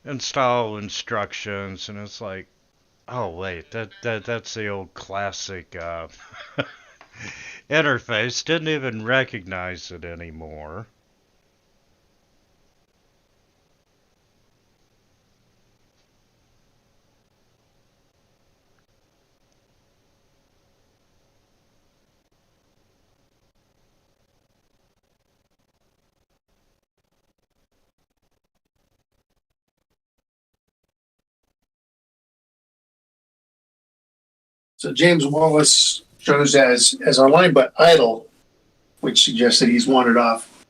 install instructions, and it's like, oh wait, that's the old classic interface. Didn't even recognize it anymore. So James Wallace shows as online but idle, which suggests that he's wandered off.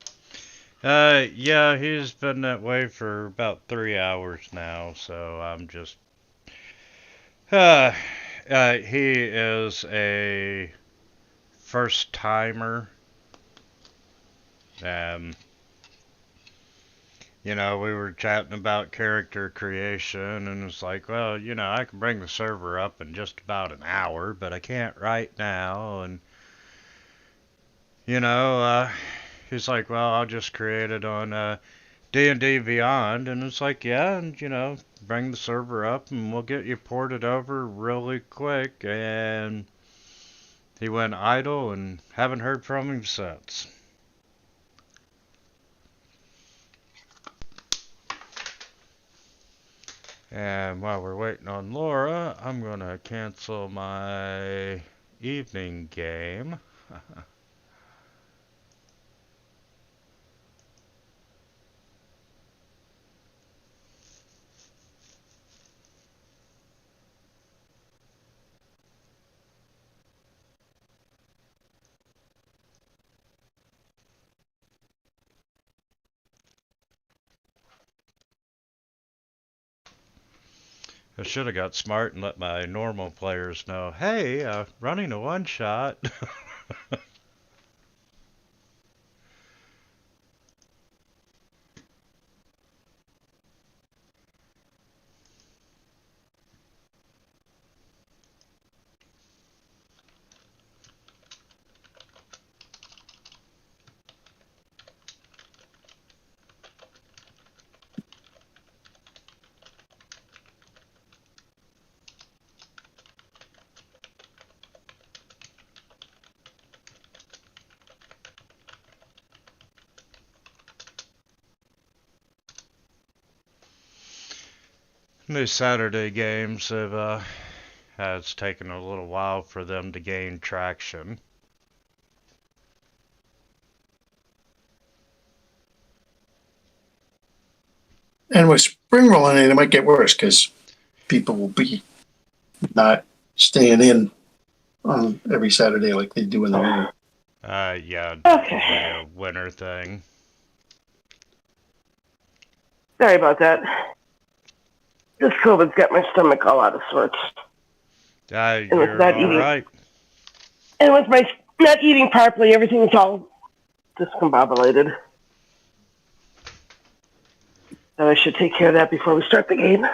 Yeah, he's been that way for about 3 hours now, so I'm just. Uh, he is a first timer. Um, we were chatting about character creation, and it's like, well, I can bring the server up in just about an hour, but I can't right now. And, you know, uh, he's like, well, I'll just create it on D&D Beyond. And it's like, yeah, and, bring the server up, and we'll get you ported over really quick. And he went idle, and haven't heard from him since. And while we're waiting on Laura, I'm going to cancel my evening game. I should have got smart and let my normal players know, hey, running a one shot. These Saturday games have has taken a little while for them to gain traction. And with spring rolling in, it might get worse because people will be not staying in on every Saturday like they do in the winter. Yeah, Okay. definitely a winter thing. Sorry about that. This COVID's got my stomach all out of sorts. You're alright. And with my not eating properly, everything's all discombobulated. So I should take care of that before we start the game.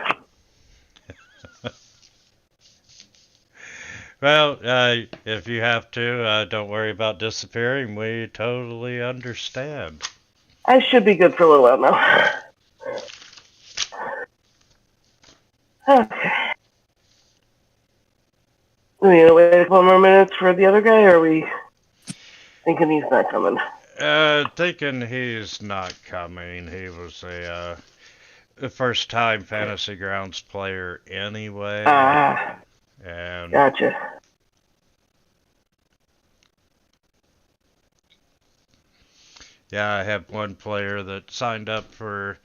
Well, if you have to, don't worry about disappearing. We totally understand. I should be good for a little while now. Okay. Are we gonna wait a couple more minutes for the other guy, or are we thinking he's not coming? Thinking he's not coming. He was a first time Fantasy Grounds player anyway. And Gotcha. yeah, I have one player that signed up for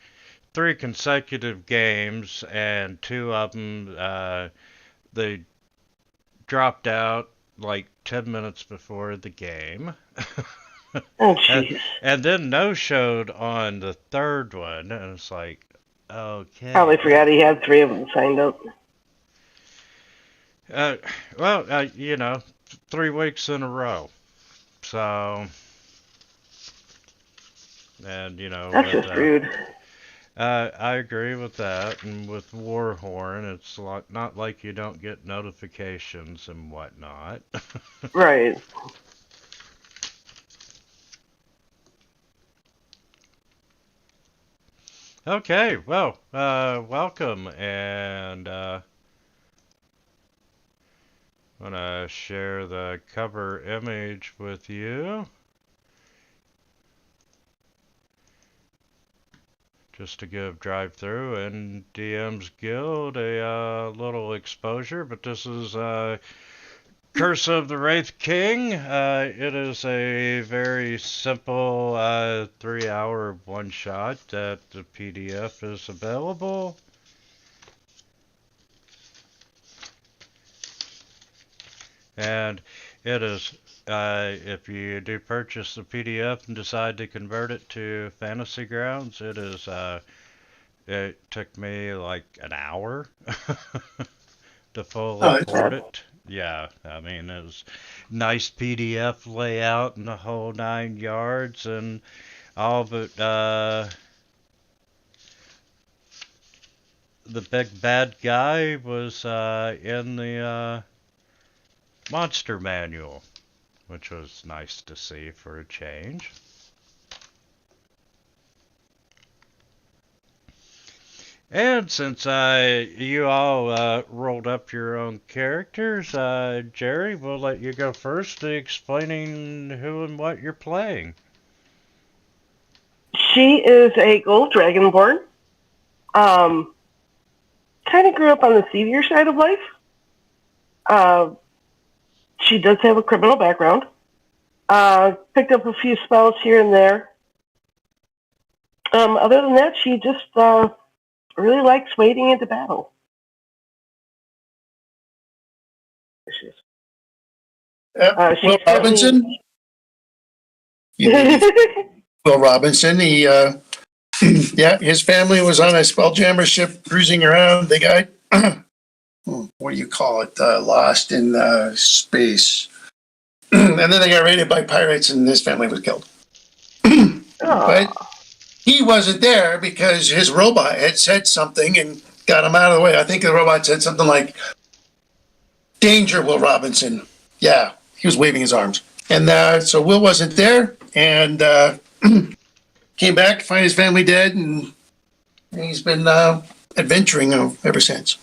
3 consecutive games, and 2 of them they dropped out like 10 minutes before the game. Oh, jeez. And then no showed on the third one, and it's like, okay. Probably forgot he had 3 of them signed up. Well, 3 weeks in a row. So, and That's just rude. I agree with that. And with Warhorn, it's not like you don't get notifications and whatnot. Right. Okay, well, welcome, and I'm gonna share the cover image with you, just to give Drive-Through and DM's Guild a little exposure. But this is Curse of the Wraith King. It is a very simple 3-hour one-shot that the PDF is available. And it is, if you do purchase the PDF and decide to convert it to Fantasy Grounds, it took me like an hour to fully Oh, port it. Yeah, I mean, it was nice PDF layout and the whole 9 yards, and all but the big bad guy was in the monster manual, which was nice to see for a change. And since you all rolled up your own characters, Jerry, we'll let you go first to explaining who and what you're playing. She is a gold dragonborn. Kind of grew up on the seedier side of life. She does have a criminal background. Picked up a few spells here and there. Other than that, she just really likes wading into battle. There she is. Will Robinson. Will Robinson. He, yeah, his family was on a spelljammer ship cruising around. They got, what do you call it? Lost in space. And then they got raided by pirates, and his family was killed. But he wasn't there because his robot had said something and got him out of the way. I think the robot said something like, "Danger, Will Robinson." Yeah, he was waving his arms. And so Will wasn't there, and came back to find his family dead, and he's been adventuring ever since.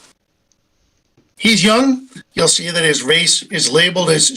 He's young. You'll see that his race is labeled as